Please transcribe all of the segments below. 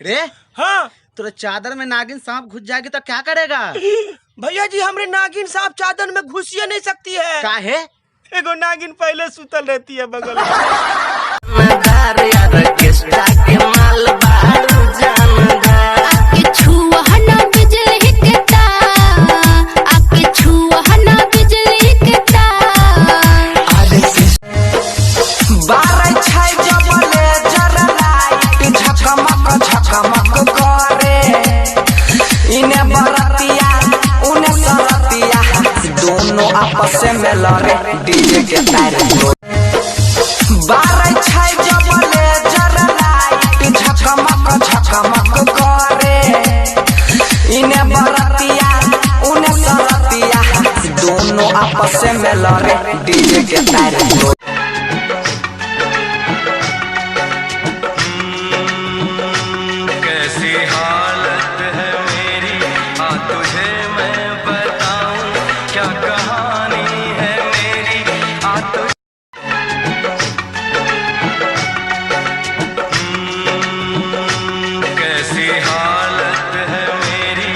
रे हाँ तेरे चादर में नागिन सांप घुस जाएगी तो क्या करेगा? भैया जी, हमरे नागिन सांप चादर में घुसिए नहीं सकती है। काहे? एगो नागिन पहले सुतल रहती है बगल में। दोनों आपस में लड़े डीजे के तार बारह छाई जबले जरा लाइट झकमक करे इन्हें बरतिया उन्हें सरतिया दोनों आपस में लड़े डीजे के तार कैसी हालत है मेरी आ तुझे मैं बताऊं क्या कहानी है मेरी आ तुझे कैसी हालत है मेरी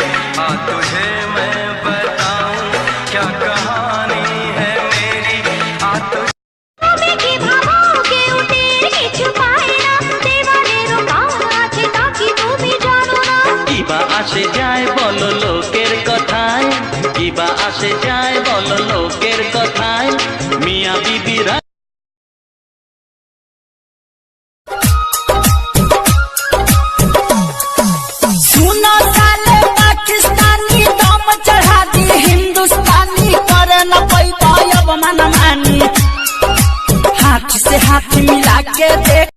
आ तुझे मैं बताऊं क्या कहानी है मेरी आ तुझे আসে যায় বলো লোকের কথায় কিবা আসে যায় বলো লোকের কথায় মিয়া বিবিরা सुनो साले पाकिस्तानी दम चढ़ा दी हिंदुस्तानी करे न पैदा अब मनमानी हाथ से हाथ मिला के देख